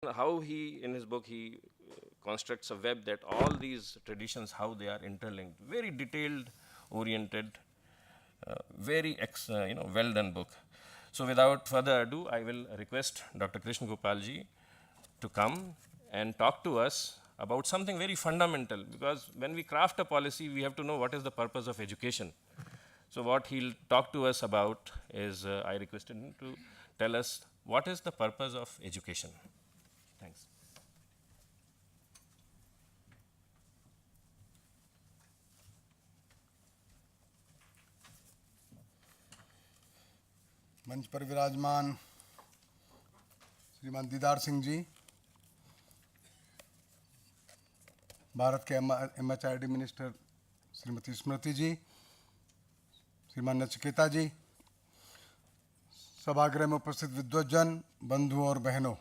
how he, in his book, he constructs a web that all these traditions, how they are interlinked. Very detailed, oriented, very well done book. So without further ado, I will request Dr. Krishna Gopalji to come and talk to us about something very fundamental, because when we craft a policy, we have to know what is the purpose of education. So what he'll talk to us about is, I requested him to tell us what is the purpose of education. Thanks. मंच पर विराजमान श्रीमान दीदार सिंह जी, भारत के MHRD minister Shrimati स्मृति जी, श्रीमान नचिकेता जी, सभागृह में उपस्थित विद्वज्जन, बंधु और बहनों,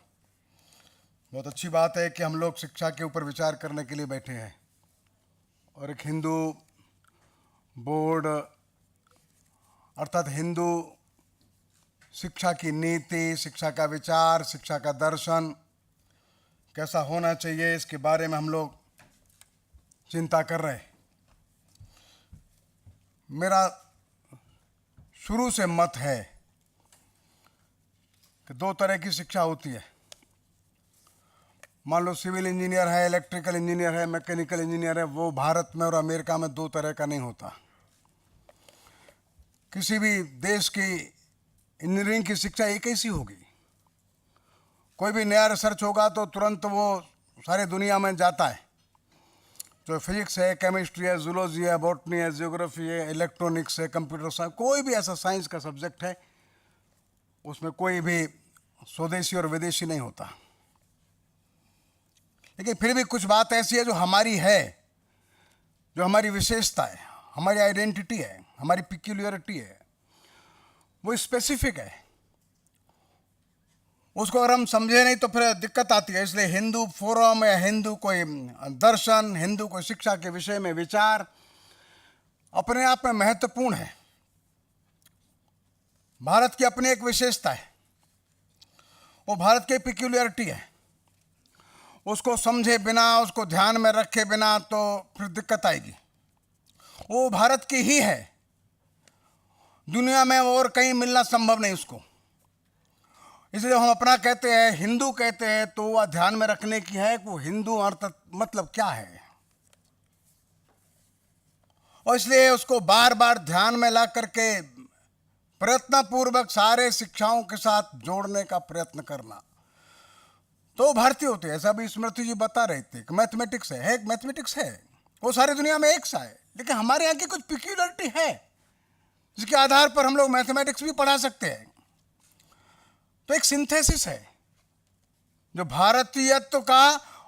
बहुत अच्छी बात है कि हम लोग शिक्षा के ऊपर विचार करने के लिए बैठे हैं और एक हिंदू बोर्ड अर्थात हिंदू शिक्षा की नीति, शिक्षा का विचार, शिक्षा का दर्शन कैसा होना चाहिए, इसके बारे में हम लोग चिंता कर रहे हैं। मेरा शुरू से मत है कि दो तरह की शिक्षा होती है। मान लो सिविल इंजीनियर है, इलेक्ट्रिकल इंजीनियर है, मैकेनिकल इंजीनियर है, वो भारत में और अमेरिका में दो तरह का नहीं होता। किसी भी देश की इंजीनियरिंग की शिक्षा एक ऐसी होगी, कोई भी नया रिसर्च होगा तो तुरंत वो सारी दुनिया में जाता है। तो फिजिक्स है, केमिस्ट्री है, जूलॉजी है, बॉटनी है, जियोग्राफी है, इलेक्ट्रॉनिक्स है, कंप्यूटर साइंस, कोई भी ऐसा साइंस का सब्जेक्ट है उसमें कोई भी स्वदेशी और विदेशी नहीं होता। लेकिन फिर भी कुछ बात ऐसी है जो हमारी है, जो हमारी विशेषता है, हमारी आइडेंटिटी है, हमारी पिक्यूलियरिटी है, वो स्पेसिफिक है। उसको अगर हम समझे नहीं तो फिर दिक्कत आती है। इसलिए हिंदू फोरम या हिंदू कोई दर्शन, हिंदू कोई शिक्षा के विषय में विचार अपने आप में महत्वपूर्ण है। भारत की अपनी एक विशेषता है, वो भारत की पिक्यूलियरिटी है। उसको समझे बिना, उसको ध्यान में रखे बिना तो फिर दिक्कत आएगी। वो भारत की ही है, दुनिया में और कहीं मिलना संभव नहीं उसको। इसलिए हम अपना कहते हैं, हिंदू कहते हैं, तो वह ध्यान में रखने की है कि वो हिंदू अर्थ मतलब क्या है, और इसलिए उसको बार बार ध्यान में ला करके प्रयत्नपूर्वक सारे शिक्षाओं के साथ जोड़ने का प्रयत्न करना, तो भारतीय होते हैं। ऐसा भी स्मृति जी बता रहे थे कि मैथमेटिक्स है, एक मैथमेटिक्स है, वो सारी दुनिया में एक सा है, लेकिन हमारे यहाँ की कुछ पिक्यूलरिटी है जिसके आधार पर हम लोग मैथमेटिक्स भी पढ़ा सकते हैं। तो एक सिंथेसिस है जो भारतीयत्व का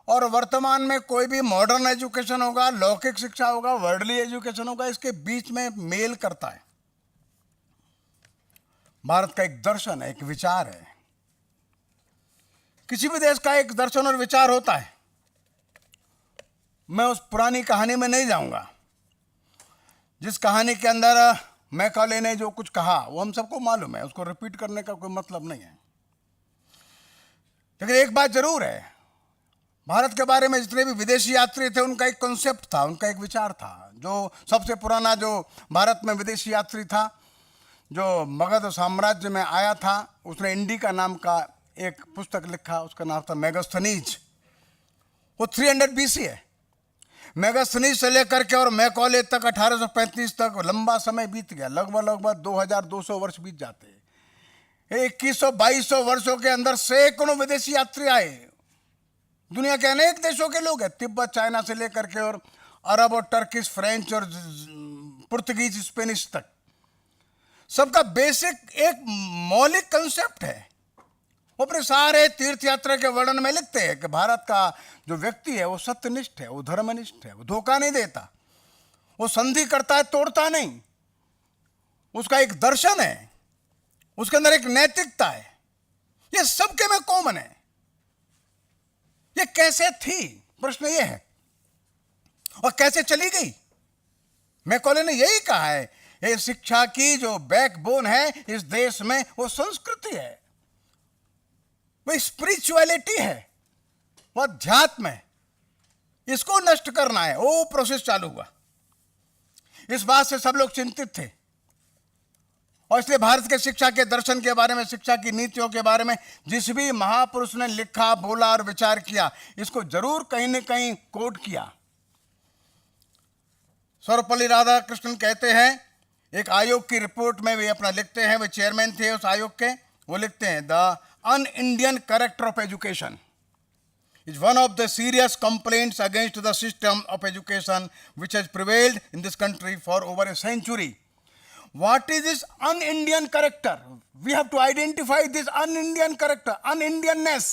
और वर्तमान में कोई भी मॉडर्न एजुकेशन होगा, लौकिक शिक्षा होगा, वर्ल्डली एजुकेशन होगा, इसके बीच में मेल करता है। भारत का एक दर्शन है, एक विचार है। किसी भी देश का एक दर्शन और विचार होता है। मैं उस पुरानी कहानी में नहीं जाऊंगा जिस कहानी के अंदर मैकॉले ने जो कुछ कहा वो हम सबको मालूम है, उसको रिपीट करने का कोई मतलब नहीं है। लेकिन एक बात जरूर है, भारत के बारे में जितने भी विदेशी यात्री थे उनका एक कॉन्सेप्ट था, उनका एक विचार था। जो सबसे पुराना जो भारत में विदेशी यात्री था, जो मगध साम्राज्य में आया था, उसने इंडिका नाम का एक पुस्तक लिखा, उसका नाम था मेगास्थनीज। वो 300 BC है। मेगास्थनीज से लेकर के और मैकॉले तक 1835 तक लंबा समय बीत गया, लगभग 2200 वर्ष बीत जाते हैं। 2100-2200 वर्षों के अंदर सैकड़ों विदेशी यात्री आए, दुनिया के अनेक देशों के लोग हैं, तिब्बत, चाइना से लेकर के और अरब और टर्किश, फ्रेंच और पुर्तगीज, स्पेनिश तक। सबका बेसिक एक मौलिक कंसेप्ट है। वो अपने सारे तीर्थ यात्रा के वर्णन में लिखते हैं कि भारत का जो व्यक्ति है वो सत्यनिष्ठ है, वो धर्मनिष्ठ है, वो धोखा नहीं देता, वो संधि करता है, तोड़ता नहीं, उसका एक दर्शन है, उसके अंदर एक नैतिकता है। ये सबके में कॉमन है। ये कैसे थी, प्रश्न ये है, और कैसे चली गई। मैकॉले ने यही कहा है, ये शिक्षा की जो बैकबोन है इस देश में वो संस्कृति है, वो स्पिरिचुअलिटी है, वो अध्यात्म है, इसको नष्ट करना है। वो प्रोसेस चालू हुआ। इस बात से सब लोग चिंतित थे और इसलिए भारत के शिक्षा के दर्शन के बारे में, शिक्षा की नीतियों के बारे में जिस भी महापुरुष ने लिखा, बोला और विचार किया, इसको जरूर कहीं न कहीं कोट किया। सर्वपल्ली राधाकृष्णन कहते हैं, एक आयोग की रिपोर्ट में वे अपना लिखते हैं, वे चेयरमैन थे उस आयोग के, वो लिखते हैं, the an Indian character of education is one of the serious complaints against the system of education which has prevailed in this country for over a century. What is this un-Indian character? We have to identify this un-Indian character, un-Indianness.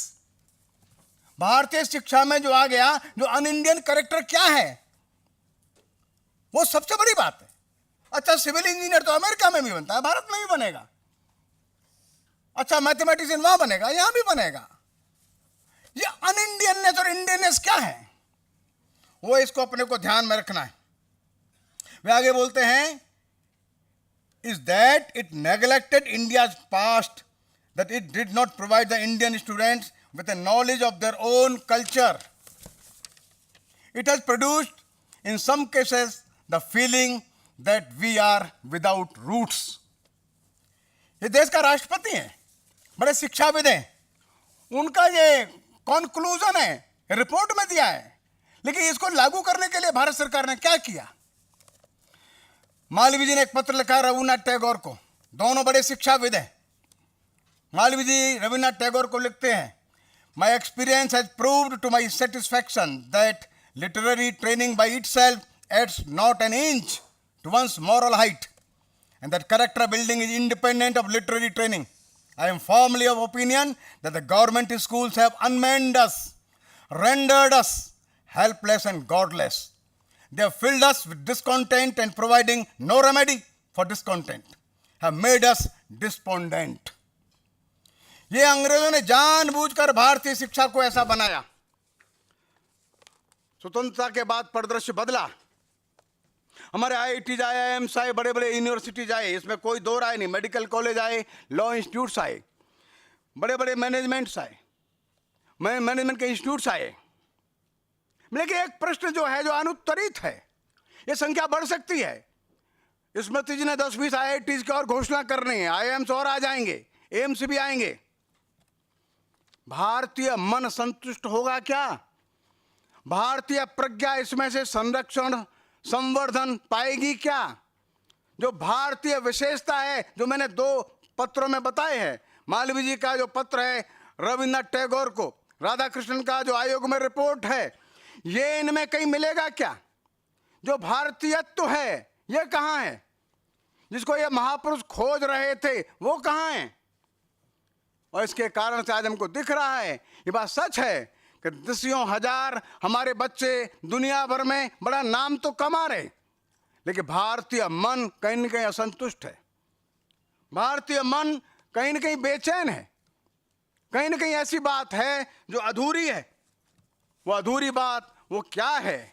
भारतीय शिक्षा में जो आ गया, जो अन-इंडियन character क्या है, वो सबसे बड़ी बात है। अच्छा, सिविल इंजीनियर तो अमेरिका में भी बनता है, भारत में भी बनेगा। अच्छा, मैथमेटिशियन वहां बनेगा, यहां भी बनेगा। ये अनइंडियननेस और इंडियननेस क्या है, वो इसको अपने को ध्यान में रखना है। वे आगे बोलते हैं, is that it neglected India's past, that it did not provide the Indian students with a knowledge of their own culture. It has produced, in some cases, the feeling that we are without roots. ये देश का राष्ट्रपति है, बड़े शिक्षाविद हैं, उनका ये कंक्लूजन है, रिपोर्ट में दिया है। लेकिन इसको लागू करने के लिए भारत सरकार ने क्या किया? मालवीय जी ने एक पत्र लिखा रविन्द्रनाथ टैगोर को, दोनों बड़े शिक्षाविद हैं। मालवीय जी रविन्द्रनाथ टैगोर को लिखते हैं, my experience has proved to my satisfaction that literary training by itself adds not an inch to one's moral height, and that character building is independent of literary training. I am firmly of opinion that the government schools have unmanned us, rendered us helpless and godless. They have filled us with discontent and providing no remedy for discontent, have made us despondent. ये अंग्रेजों ने जानबूझकर भारतीय शिक्षा को ऐसा बनाया। स्वतंत्रता के बाद परिदृश्य बदला। हमारे आईआईटीज आए, आईआईएम्स आए, बड़े बड़े यूनिवर्सिटीज आए, इसमें कोई दो राय नहीं। मेडिकल कॉलेज आए, लॉ इंस्टीट्यूट्स आए, बड़े बड़े मैनेजमेंट्स आए, मैनेजमेंट के इंस्टीट्यूट्स आए। लेकिन एक प्रश्न जो है, जो अनुत्तरित है, ये संख्या बढ़ सकती है। स्मृति जी ने 10-20 आईआईटीज की और घोषणा करनी है, आईआईएम्स और आ जाएंगे, एम्स भी आएंगे। भारतीय मन संतुष्ट होगा क्या? भारतीय प्रज्ञा इसमें से संरक्षण, संवर्धन पाएगी क्या? जो भारतीय विशेषता है, जो मैंने 2 पत्रों में बताए हैं, मालवीय जी का जो पत्र है रविन्द्रनाथ टैगोर को, राधाकृष्णन का जो आयोग में रिपोर्ट है, ये इनमें कहीं मिलेगा क्या? जो भारतीयत्व है, ये कहाँ है? जिसको ये महापुरुष खोज रहे थे, वो कहाँ है? और इसके कारण से आज हमको दिख रहा है, ये बात सच है कि दसियों हजार हमारे बच्चे दुनिया भर में बड़ा नाम तो कमा रहे, लेकिन भारतीय मन कहीं न कहीं असंतुष्ट है। भारतीय मन कहीं न कहीं बेचैन है। कहीं न कहीं ऐसी बात है जो अधूरी है। वो अधूरी बात वो क्या है?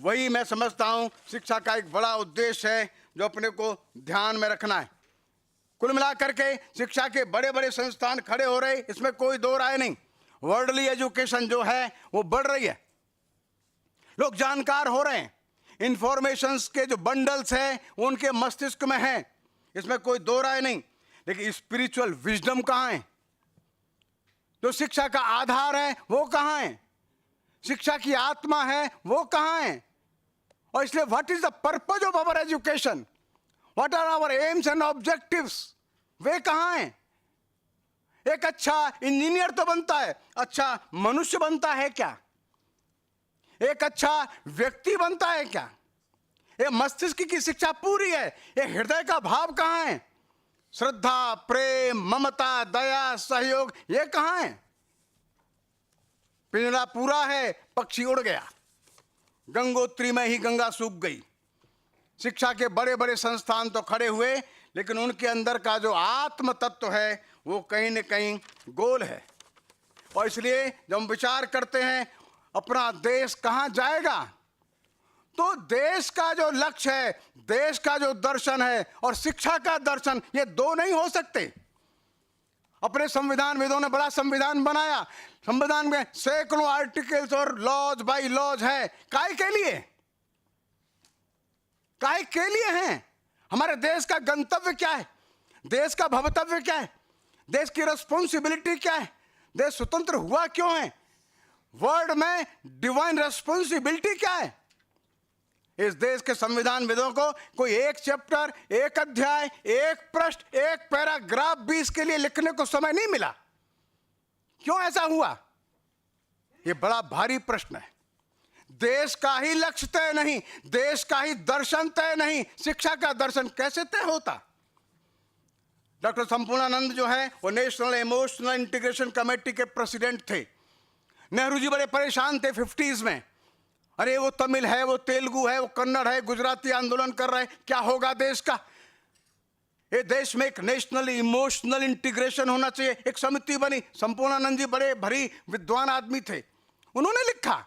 वही मैं समझता हूं शिक्षा का एक बड़ा उद्देश्य है जो अपने को ध्यान में रखना है। कुल मिलाकर के शिक्षा के बड़े बड़े संस्थान खड़े हो रहे, इसमें कोई दो राय नहीं। वर्ल्डली एजुकेशन जो है वो बढ़ रही है, लोग जानकार हो रहे हैं, इंफॉर्मेशंस के जो बंडल्स हैं वो उनके मस्तिष्क में हैं, इसमें कोई दो राय नहीं। लेकिन स्पिरिचुअल विजडम कहाँ है? जो शिक्षा का आधार है वो कहाँ है? शिक्षा की आत्मा है वो कहाँ है? और इसलिए what is the purpose of our education, what are our aims and objectives, वे कहाँ हैं? एक अच्छा इंजीनियर तो बनता है, अच्छा मनुष्य बनता है क्या? एक अच्छा व्यक्ति बनता है क्या? ये मस्तिष्क की शिक्षा पूरी है, ये हृदय का भाव कहाँ है? श्रद्धा, प्रेम, ममता, दया, सहयोग, ये कहाँ है? पिंजरा पूरा है, पक्षी उड़ गया, गंगोत्री में ही गंगा सूख गई। शिक्षा के बड़े बड़े संस्थान तो खड़े हुए, लेकिन उनके अंदर का जो आत्म तत्व है वो कहीं न कहीं गोल है। और इसलिए जब हम विचार करते हैं अपना देश कहाँ जाएगा, तो देश का जो लक्ष्य है, देश का जो दर्शन है और शिक्षा का दर्शन, ये दो नहीं हो सकते। अपने संविधानविदों ने बड़ा संविधान बनाया, संविधान में सैकड़ों आर्टिकल्स और लॉज बाई लॉज है। काहे के लिए? काहे के लिए हैं? हमारे देश का गंतव्य क्या है? देश का भवितव्य क्या है? देश की रिस्पॉन्सिबिलिटी क्या है? देश स्वतंत्र हुआ क्यों है? वर्ड में डिवाइन रिस्पॉन्सिबिलिटी क्या है? इस देश के संविधानविदों को कोई एक चैप्टर, एक अध्याय, एक पृष्ठ, एक पैराग्राफ भी इसके लिए लिखने को समय नहीं मिला। क्यों ऐसा हुआ? यह बड़ा भारी प्रश्न है। देश का ही लक्ष्य तय नहीं, देश का ही दर्शन तय नहीं, शिक्षा का दर्शन कैसे तय होता? डॉक्टर संपूर्णानंद जो है वो नेशनल इमोशनल इंटीग्रेशन कमेटी के प्रेसिडेंट थे। नेहरू जी बड़े परेशान थे 50s में। अरे वो तमिल है, वो तेलुगु है, वो कन्नड़ है, गुजराती आंदोलन कर रहे हैं, क्या होगा देश का? ये देश में एक नेशनल इमोशनल इंटीग्रेशन होना चाहिए। एक समिति बनी, संपूर्णानंद जी बड़े भरी विद्वान आदमी थे, उन्होंने लिखा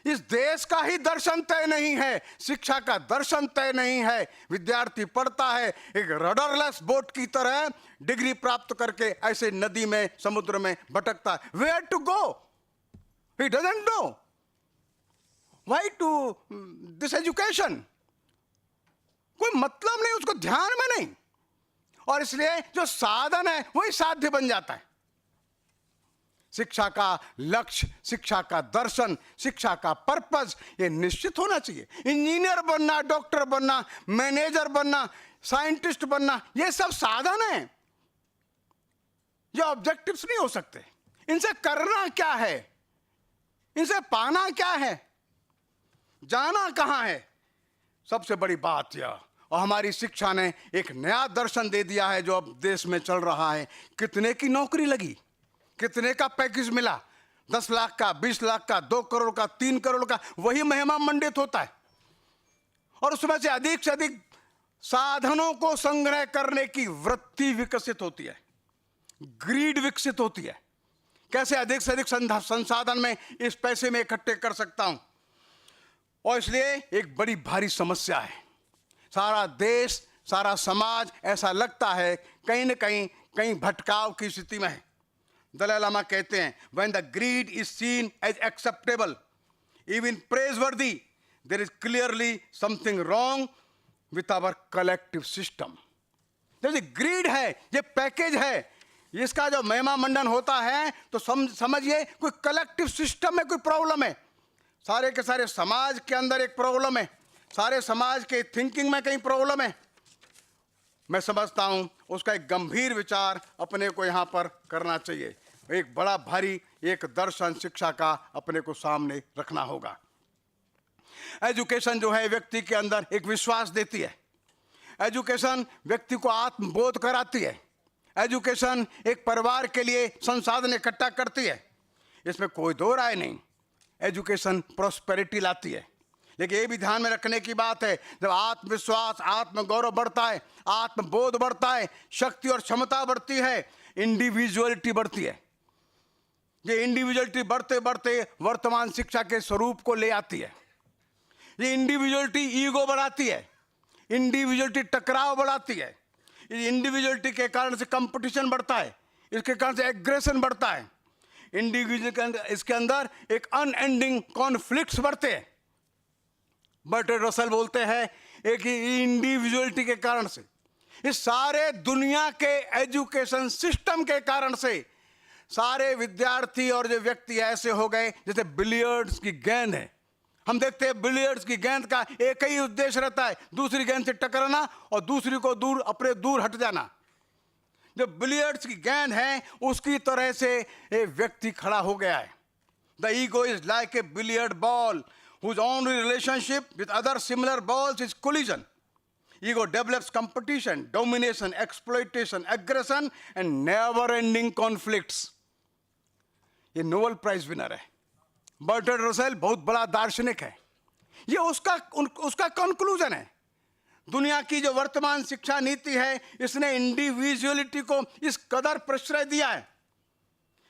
इस देश का ही दर्शन तय नहीं है, शिक्षा का दर्शन तय नहीं है। विद्यार्थी पढ़ता है एक रडरलेस बोट की तरह, डिग्री प्राप्त करके ऐसे नदी में, समुद्र में भटकता है। Where to go he doesn't know. Why to this education? कोई मतलब नहीं, उसको ध्यान में नहीं, और इसलिए जो साधन है वही साध्य बन जाता है। शिक्षा का लक्ष्य, शिक्षा का दर्शन, शिक्षा का पर्पस ये निश्चित होना चाहिए। इंजीनियर बनना, डॉक्टर बनना, मैनेजर बनना, साइंटिस्ट बनना, ये सब साधन है, ये ऑब्जेक्टिव्स नहीं हो सकते। इनसे करना क्या है? इनसे पाना क्या है? जाना कहां है? सबसे बड़ी बात यह, और हमारी शिक्षा ने एक नया दर्शन दे दिया है जो अब देश में चल रहा है। कितने की नौकरी लगी, कितने का पैकेज मिला, 10 लाख का, 20 लाख का, 2 करोड़ का, 3 करोड़ का, वही महिमा मंडित होता है। और उसमें से अधिक साधनों को संग्रह करने की वृत्ति विकसित होती है, ग्रीड विकसित होती है। कैसे अधिक से अधिक संसाधन में इस पैसे में इकट्ठे कर सकता हूं, और इसलिए एक बड़ी भारी समस्या है। सारा देश, सारा समाज ऐसा लगता है कहीं न कहीं भटकाव की स्थिति में है। दलाई लामा कहते हैं, when the greed is seen as acceptable, even praiseworthy, there is clearly something wrong with our collective system. जैसे ग्रीड है, ये पैकेज है, इसका जो महिमा मंडन होता है, तो समझिए कोई कलेक्टिव सिस्टम में कोई प्रॉब्लम है। सारे के सारे समाज के अंदर एक प्रॉब्लम है, सारे समाज के थिंकिंग में कहीं प्रॉब्लम है। मैं समझता हूं उसका एक गंभीर विचार अपने को यहां पर करना चाहिए। एक बड़ा भारी एक दर्शन शिक्षा का अपने को सामने रखना होगा। एजुकेशन जो है व्यक्ति के अंदर एक विश्वास देती है, एजुकेशन व्यक्ति को आत्मबोध कराती है, एजुकेशन एक परिवार के लिए संसाधन इकट्ठा करती है, इसमें कोई दो राय नहीं। एजुकेशन प्रॉस्पेरिटी लाती है, लेकिन ये भी ध्यान में रखने की बात है, जब आत्मविश्वास, आत्मगौरव बढ़ता है, आत्मबोध बढ़ता है, शक्ति और क्षमता बढ़ती है, इंडिविजुअलिटी बढ़ती है। ये इंडिविजुअलिटी बढ़ते बढ़ते वर्तमान शिक्षा के स्वरूप को ले आती है। ये इंडिविजुअलिटी ईगो बढ़ाती है, इंडिविजुअलिटी टकराव बढ़ाती है, इंडिविजुअलिटी के कारण से कंपटीशन बढ़ता है, इसके कारण से एग्रेशन बढ़ता है, इंडिविजुअल इसके अंदर एक अनएंडिंग कॉन्फ्लिक्ट्स बढ़ते हैं। बर्ट्रैंड रसेल बोलते हैं एक इंडिविजुअलिटी के कारण से, इस सारे दुनिया के एजुकेशन सिस्टम के कारण से सारे विद्यार्थी और जो व्यक्ति ऐसे हो गए जैसे बिलियर्ड्स की गेंद है। हम देखते हैं बिलियर्ड्स की गेंद का एक ही उद्देश्य रहता है, दूसरी गेंद से टकराना और दूसरी को अपने दूर हट जाना। जो बिलियर्ड्स की गेंद है उसकी तरह से एक व्यक्ति खड़ा हो गया है। The ego is like a billiard ball whose only relationship with other similar balls is collision. Ego develops competition, domination, exploitation, aggression and never-ending conflicts. ये नोबेल प्राइज विनर है बर्ट्रैंड रसेल, बहुत बड़ा दार्शनिक है। ये उसका कंक्लूजन है। दुनिया की जो वर्तमान शिक्षा नीति है, इसने इंडिविजुअलिटी को इस कदर प्रश्रय दिया है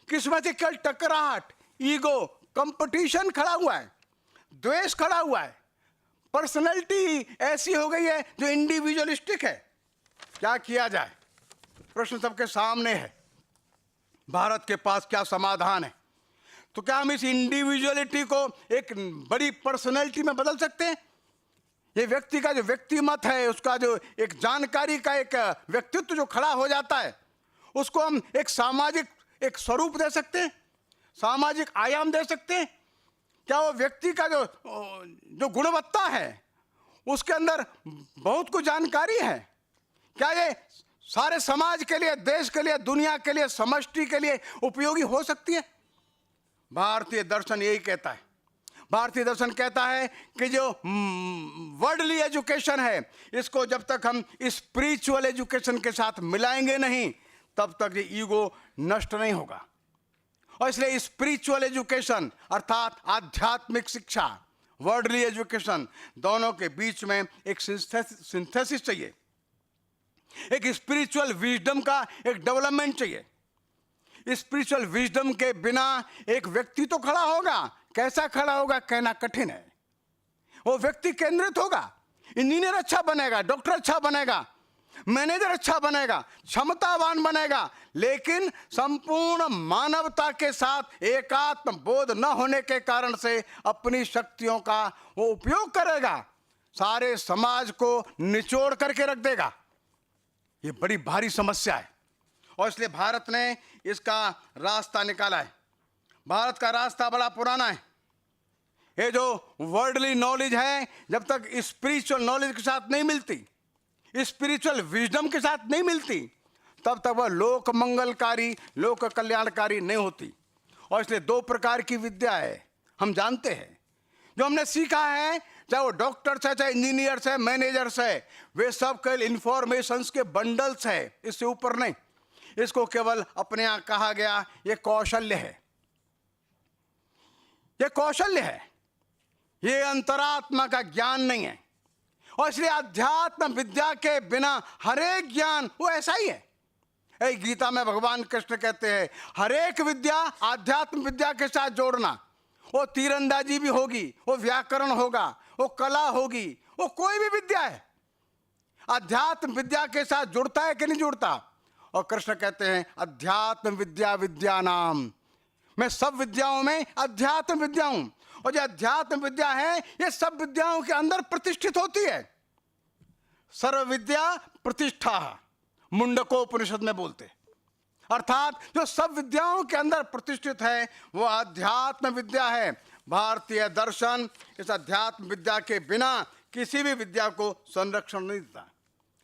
कि इसमें से केवल टकराहट, ईगो, कंपटीशन खड़ा हुआ है, द्वेष खड़ा हुआ है, पर्सनैलिटी ऐसी हो गई है जो इंडिविजुअलिस्टिक है। क्या किया जाए? प्रश्न सबके सामने है। भारत के पास क्या समाधान है। तो क्या हम इस इंडिविजुअलिटी को एक बड़ी पर्सनैलिटी में बदल सकते हैं? ये व्यक्ति का जो व्यक्तिमत है, उसका जो एक जानकारी का एक व्यक्तित्व जो खड़ा हो जाता है, उसको हम एक सामाजिक एक स्वरूप दे सकते हैं, सामाजिक आयाम दे सकते हैं? क्या वो व्यक्ति का जो गुणवत्ता है, उसके अंदर बहुत कुछ जानकारी है? क्या ये सारे समाज के लिए, देश के लिए, दुनिया के लिए, समष्टि के लिए उपयोगी हो सकती है? भारतीय दर्शन यही कहता है। भारतीय दर्शन कहता है कि जो वर्ल्डली एजुकेशन है, इसको जब तक हम स्पिरिचुअल एजुकेशन के साथ मिलाएंगे नहीं, तब तक ये ईगो नष्ट नहीं होगा। और इसलिए स्पिरिचुअल एजुकेशन अर्थात आध्यात्मिक शिक्षा, वर्ल्डली एजुकेशन, दोनों के बीच में एक सिंथेसिस चाहिए, एक स्पिरिचुअल विजडम का एक डेवलपमेंट चाहिए। स्पिरिचुअल विजडम के बिना एक व्यक्ति तो खड़ा होगा, कैसा खड़ा होगा कहना कठिन है। वो व्यक्ति केंद्रित होगा, इंजीनियर अच्छा बनेगा, डॉक्टर अच्छा बनेगा, मैनेजर अच्छा बनेगा, क्षमतावान बनेगा, लेकिन संपूर्ण मानवता के साथ एकात्म बोध न होने के कारण से अपनी शक्तियों का वो उपयोग करेगा, सारे समाज को निचोड़ करके रख देगा। ये बड़ी भारी समस्या है और इसलिए भारत ने इसका रास्ता निकाला है। भारत का रास्ता बड़ा पुराना है। ये जो वर्ल्डली नॉलेज है, जब तक स्पिरिचुअल नॉलेज के साथ नहीं मिलती, स्पिरिचुअल विजडम के साथ नहीं मिलती, तब तक वह लोक मंगलकारी, लोक कल्याणकारी नहीं होती। और इसलिए दो प्रकार की विद्या है, हम जानते हैं, जो हमने सीखा है, चाहे वो डॉक्टर्स है, चाहे इंजीनियर्स है, मैनेजर्स है, वे सब केवल इंफॉर्मेशंस के बंडल्स है, इससे ऊपर नहीं। इसको केवल अपने यहां कहा गया ये कौशल्य है, ये कौशल्य है, ये अंतरात्मा का ज्ञान नहीं है। और इसलिए अध्यात्म विद्या के बिना हरेक ज्ञान वो ऐसा ही है। गीता में भगवान कृष्ण कहते हैं, हरेक विद्या आध्यात्म विद्या के साथ जोड़ना, वो तीरंदाजी भी होगी, वो व्याकरण होगा, वो कला होगी, वो कोई भी विद्या है, अध्यात्म विद्या के साथ जुड़ता है कि नहीं जुड़ता। और कृष्ण कहते हैं अध्यात्म विद्या विद्या नाम, मैं सब विद्याओं में अध्यात्म विद्या हूं। और जो अध्यात्म विद्या है, ये सब विद्याओं के अंदर प्रतिष्ठित होती है। सर्व विद्या प्रतिष्ठा, मुंडकोपनिषद में बोलते, अर्थात जो सब विद्याओं के अंदर प्रतिष्ठित है वो अध्यात्म विद्या है। भारतीय दर्शन इस अध्यात्म विद्या के बिना किसी भी विद्या को संरक्षण नहीं देता।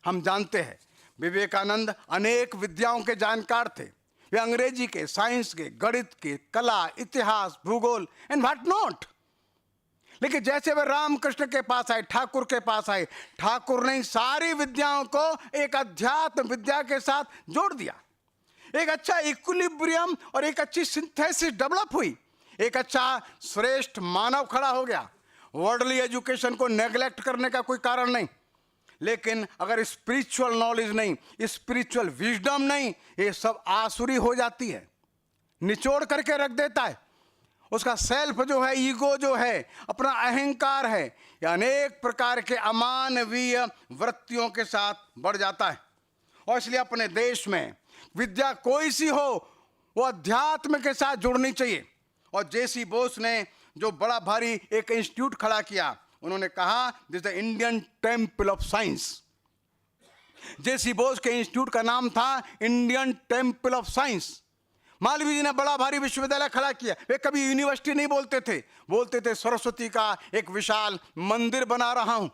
हम जानते हैं विवेकानंद अनेक विद्याओं के जानकार थे। वे अंग्रेजी के, साइंस के, गणित के, कला, इतिहास, भूगोल एंड व्हाट नॉट। लेकिन जैसे वे रामकृष्ण के पास आए, ठाकुर के पास आए, ठाकुर ने सारी विद्याओं को एक अध्यात्म विद्या के साथ जोड़ दिया। एक अच्छा इक्विलिब्रियम और एक अच्छी सिंथेसिस डेवलप हुई, एक अच्छा श्रेष्ठ मानव खड़ा हो गया। वर्ल्डली एजुकेशन को नेग्लेक्ट करने का कोई कारण नहीं, लेकिन अगर स्पिरिचुअल नॉलेज नहीं, स्पिरिचुअल विजडम नहीं, ये सब आसुरी हो जाती है, निचोड़ करके रख देता है। उसका सेल्फ जो है, ईगो जो है, अपना अहंकार है, ये अनेक प्रकार के अमानवीय वृत्तियों के साथ बढ़ जाता है। और इसलिए अपने देश में विद्या कोई सी हो, वो अध्यात्म के साथ जुड़नी चाहिए। और जेसी बोस ने जो बड़ा भारी एक इंस्टीट्यूट खड़ा किया, उन्होंने कहा this the Indian temple of science. J C Bose के इंस्टीट्यूट का नाम था Indian temple of science. Malviya ji ने बड़ा भारी विश्वविद्यालय खड़ा किया। वे कभी यूनिवर्सिटी नहीं बोलते थे, बोलते थे सरस्वती का एक विशाल मंदिर बना रहा हूं।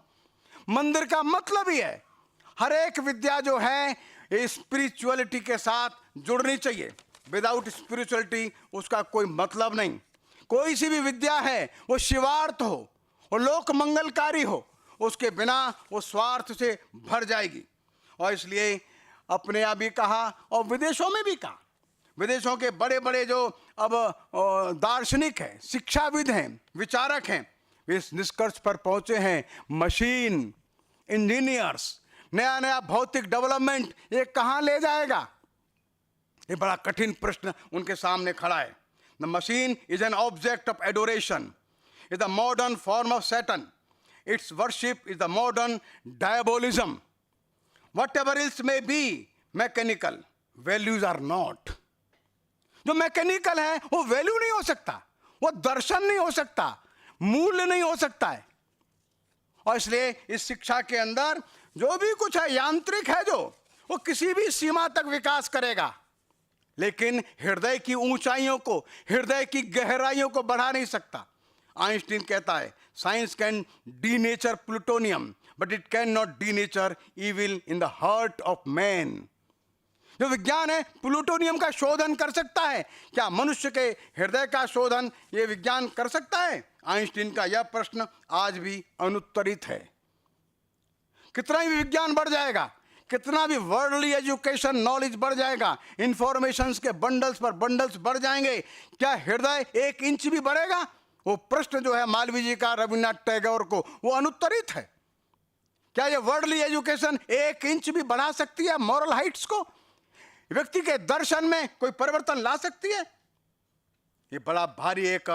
मंदिर का मतलब ही है हर एक विद्या जो है स्पिरिचुअलिटी के साथ जुड़नी चाहिए। विदाउट स्पिरिचुअलिटी उसका कोई मतलब नहीं। कोई सी भी विद्या है वो शिवार्थ हो, वो लोक मंगलकारी हो, उसके बिना वो स्वार्थ से भर जाएगी। और इसलिए अपने यहाँ भी कहा और विदेशों में भी कहा, विदेशों के बड़े बड़े जो अब दार्शनिक हैं, शिक्षाविद हैं, विचारक हैं, वे इस निष्कर्ष पर पहुंचे हैं मशीन, इंजीनियर्स, नया नया भौतिक डेवलपमेंट ये कहाँ ले जाएगा? ये बड़ा कठिन प्रश्न उनके सामने खड़ा है। The machine is an object of adoration, is the modern form of Satan, its worship is the modern diabolism. Whatever ills may be mechanical, values are not. जो मैकेनिकल है वो वैल्यू नहीं हो सकता, वो दर्शन नहीं हो सकता, मूल्य नहीं हो सकता है। और इसलिए इस शिक्षा के अंदर जो भी कुछ है यांत्रिक है, जो वो किसी भी सीमा तक विकास करेगा, लेकिन हृदय की ऊंचाइयों को, हृदय की गहराइयों को बढ़ा नहीं सकता। आइंस्टीन कहता है science can denature plutonium but it can not denature evil in the heart of man. जो विज्ञान है प्लूटोनियम का शोधन कर सकता है, क्या मनुष्य के हृदय का शोधन ये विज्ञान कर सकता है? आइंस्टीन का यह प्रश्न आज भी अनुत्तरित है। कितना भी विज्ञान बढ़ जाएगा, कितना भी वर्ल्डली एजुकेशन नॉलेज बढ़ जाएगा, इंफॉर्मेशंस के बंडल्स पर बंडल्स बढ़ जाएंगे, क्या हृदय 1 इंच भी बढ़ेगा? वो प्रश्न जो है मालवीय जी का रविन्द्रनाथ टैगोर को, वो अनुत्तरित है। क्या ये वर्ल्डली एजुकेशन 1 इंच भी बढ़ा सकती है मॉरल हाइट्स को? व्यक्ति के दर्शन में कोई परिवर्तन ला सकती है? ये बड़ा भारी एक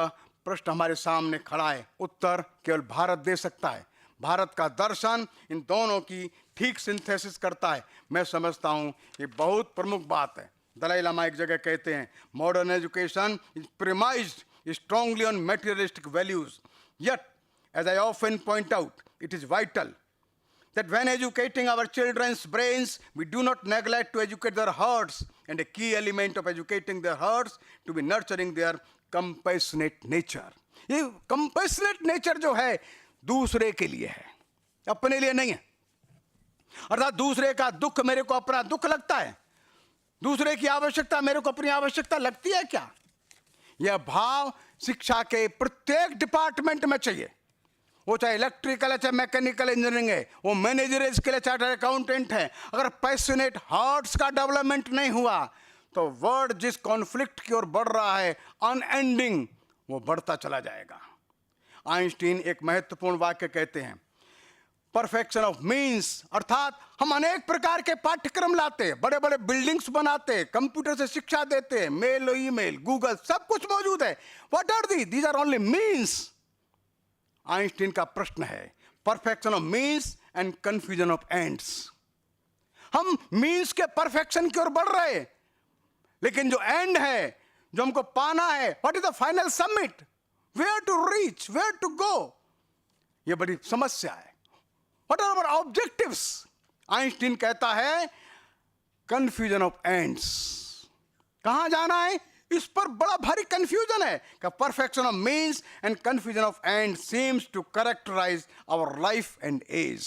प्रश्न हमारे सामने खड़ा है। उत्तर केवल भारत दे सकता है। भारत का दर्शन इन दोनों की ठीक सिंथेसिस करता है। मैं समझता हूं ये बहुत प्रमुख बात है। दलाई लामा एक जगह कहते हैं, modern education is premised strongly on materialistic values, yet as I often point out, it is vital that when educating our children's brains, we do not neglect to educate their hearts, and a key element of educating their hearts to be nurturing their compassionate nature. ये compassionate nature जो है दूसरे के लिए है, अपने लिए नहीं है। अर्थात दूसरे का दुख मेरे को अपना दुख लगता है, दूसरे की आवश्यकता मेरे को अपनी आवश्यकता लगती है क्या? यह भाव शिक्षा के प्रत्येक डिपार्टमेंट में चाहिए। वो चाहे इलेक्ट्रिकल है, चाहे मैकेनिकल इंजीनियरिंग है, वो मैनेजर स्किल है, चाहे अकाउंटेंट है। अगर पैशनेट हार्ट्स का डेवलपमेंट नहीं हुआ तो वर्ड जिस कॉन्फ्लिक्ट की ओर बढ़ रहा है, अनएंडिंग, वो बढ़ता चला जाएगा। आइंस्टीन एक महत्वपूर्ण वाक्य कहते हैं, परफेक्शन ऑफ मीन्स, अर्थात हम अनेक प्रकार के पाठ्यक्रम लाते, बड़े बड़े बिल्डिंग्स बनाते, कंप्यूटर से शिक्षा देते, मेल, ईमेल, गूगल, सब कुछ मौजूद है। What are these are only means. Einstein का प्रश्न है perfection of means and confusion of ends. हम मीन्स के परफेक्शन की ओर बढ़ रहे, लेकिन जो एंड है, जो हमको पाना है, what is the final summit, where to reach, where to go, ये बड़ी समस्या है। What are our objectives? Einstein कहता है कंफ्यूजन ऑफ एंड्स। कहां जाना है, इस पर बड़ा भारी कंफ्यूजन है। कि perfection of means and confusion of end seems to characterize our life and age.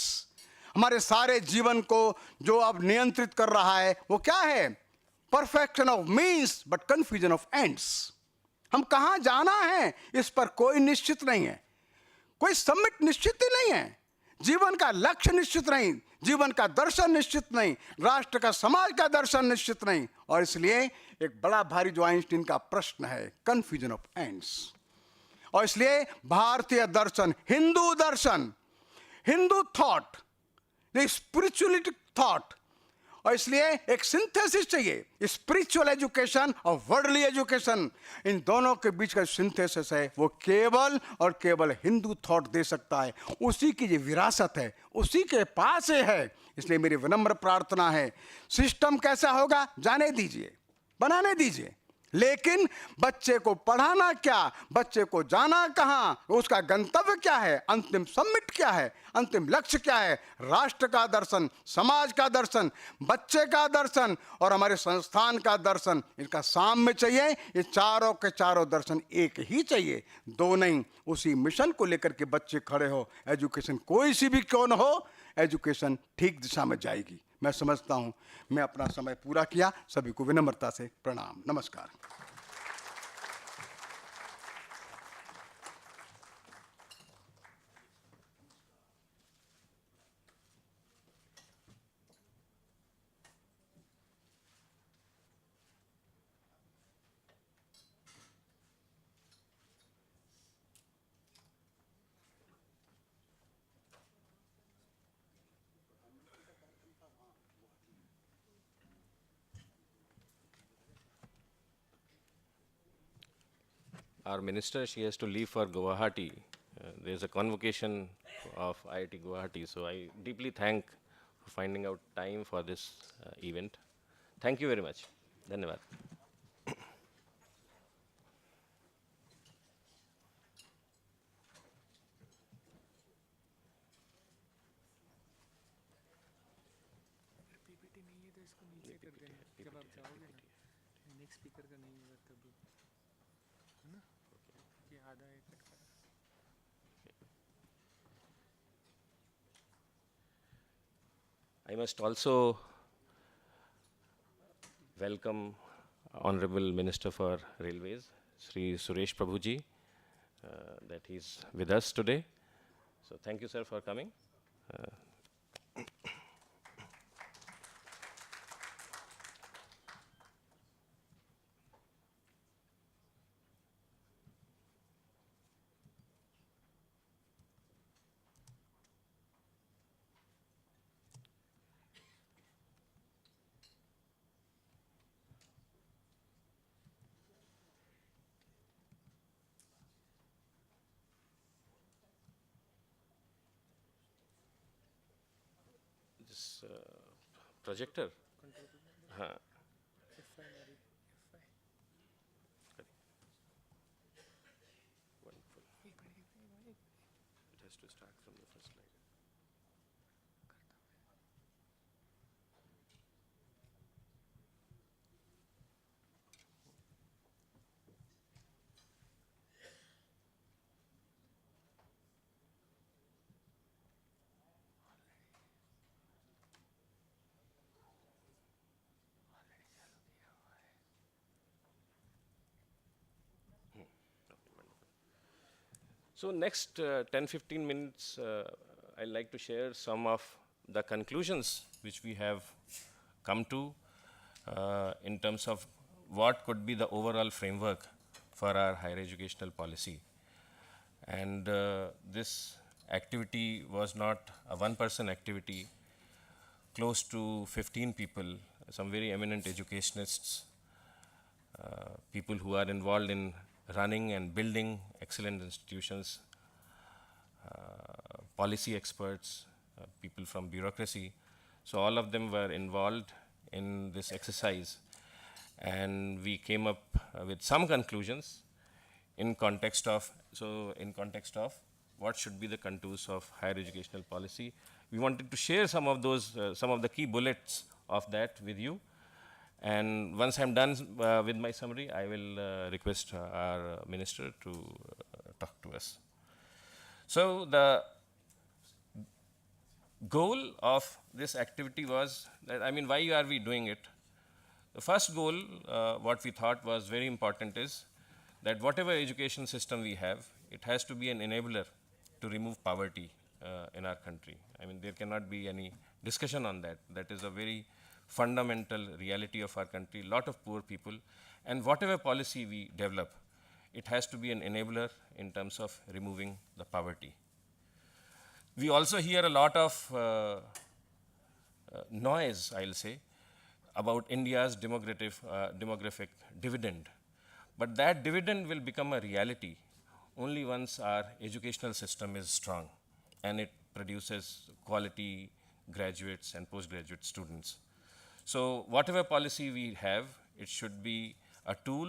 हमारे सारे जीवन को जो अब नियंत्रित कर रहा है वो क्या है? Perfection of means but confusion of ends. हम कहां जाना है इस पर कोई निश्चित नहीं है, कोई समिट निश्चित ही नहीं है, जीवन का लक्ष्य निश्चित नहीं, जीवन का दर्शन निश्चित नहीं, राष्ट्र का, समाज का दर्शन निश्चित नहीं। और इसलिए एक बड़ा भारी जो आइंस्टीन का प्रश्न है, कंफ्यूजन ऑफ एंड्स। और इसलिए भारतीय दर्शन, हिंदू दर्शन, हिंदू थॉट, स्पिरिचुअलिटी थॉट, और इसलिए एक सिंथेसिस चाहिए, स्पिरिचुअल एजुकेशन और वर्ल्डली एजुकेशन, इन दोनों के बीच का सिंथेसिस है वो केवल और केवल हिंदू थॉट दे सकता है। उसी की ये विरासत है, उसी के पास है। इसलिए मेरी विनम्र प्रार्थना है, सिस्टम कैसा होगा जाने दीजिए, बनाने दीजिए, लेकिन बच्चे को पढ़ाना क्या, बच्चे को जाना कहां, उसका गंतव्य क्या है, अंतिम समिट क्या है, अंतिम लक्ष्य क्या है, राष्ट्र का दर्शन, समाज का दर्शन, बच्चे का दर्शन और हमारे संस्थान का दर्शन, इनका साम्य चाहिए। ये चारों के चारों दर्शन एक ही चाहिए, दो नहीं। उसी मिशन को लेकर के बच्चे खड़े हो, एजुकेशन कोई सी भी क्यों न हो, एजुकेशन ठीक दिशा में जाएगी। मैं समझता हूं मैं अपना समय पूरा किया। सभी को विनम्रता से प्रणाम, नमस्कार। Our minister, she has to leave for Guwahati. There's a convocation of IIT Guwahati, so I deeply thank for finding out time for this event. Thank you very much. Dhanyavad. इसको नीचे कर देना जब आप जाओगे ना, नेक्स्ट स्पीकर का नहीं होगा तब, है ना, ये आधा एक कट करा। I must also welcome Honorable Minister for Railways, Sri Suresh Prabhuji, that he's with us today. So thank you, sir, for coming. This projector. Huh. F5 वाली, F5 Wonderful. It has to start from the first slide. So next 10-15 minutes, I'd like to share some of the conclusions which we have come to in terms of what could be the overall framework for our higher educational policy. And this activity was not a one-person activity. Close to 15 people, some very eminent educationists, people who are involved in running and building excellent institutions, policy experts, people from bureaucracy. So all of them were involved in this exercise. And we came up with some conclusions in context of what should be the contours of higher educational policy. We wanted to share some of those, some of the key bullets of that with you. And once I'm done with my summary, I will request our minister to talk to us. So the goal of this activity was that, I mean, why are we doing it? The first goal, what we thought was very important is that whatever education system we have, it has to be an enabler to remove poverty in our country. I mean, there cannot be any discussion on that. That is a very fundamental reality of our country, lot of poor people. And whatever policy we develop, it has to be an enabler in terms of removing the poverty. We also hear a lot of noise, I'll say, about India's demographic dividend. But that dividend will become a reality only once our educational system is strong and it produces quality graduates and postgraduate students. So whatever policy we have, it should be a tool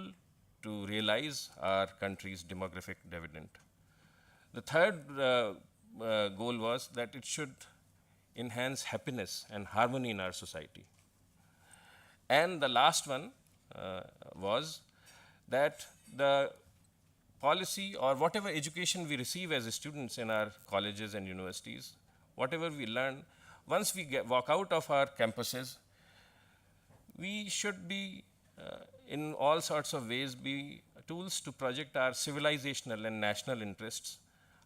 to realize our country's demographic dividend. The third goal was that it should enhance happiness and harmony in our society. And the last one was that the policy or whatever education we receive as students in our colleges and universities, whatever we learn, once we walk out of our campuses, we should be, in all sorts of ways, be tools to project our civilizational and national interests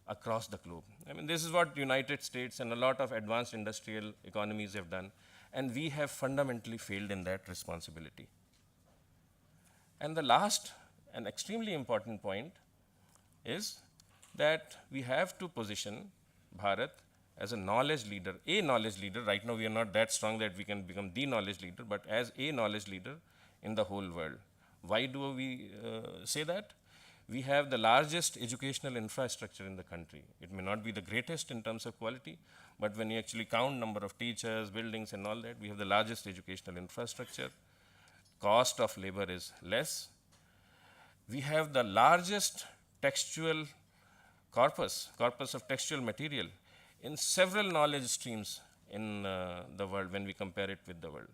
across the globe. I mean, this is what United States and a lot of advanced industrial economies have done, and we have fundamentally failed in that responsibility. And the last and extremely important point is that we have to position Bharat as a knowledge leader. Right now we are not that strong that we can become the knowledge leader, but as a knowledge leader in the whole world. Why do we say that? We have the largest educational infrastructure in the country. It may not be the greatest in terms of quality, but when you actually count number of teachers, buildings and all that, we have the largest educational infrastructure. Cost of labor is less. We have the largest textual corpus of textual material in several knowledge streams in the world when we compare it with the world.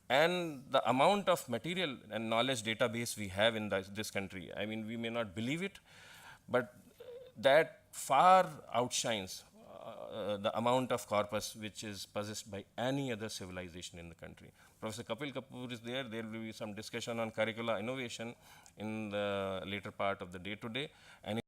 and the amount of material and knowledge database we have in this country, I mean, we may not believe it, but that far outshines the amount of corpus which is possessed by any other civilization in the country. Professor Kapil Kapoor is there. There will be some discussion on curricula innovation in the later part of the day today. And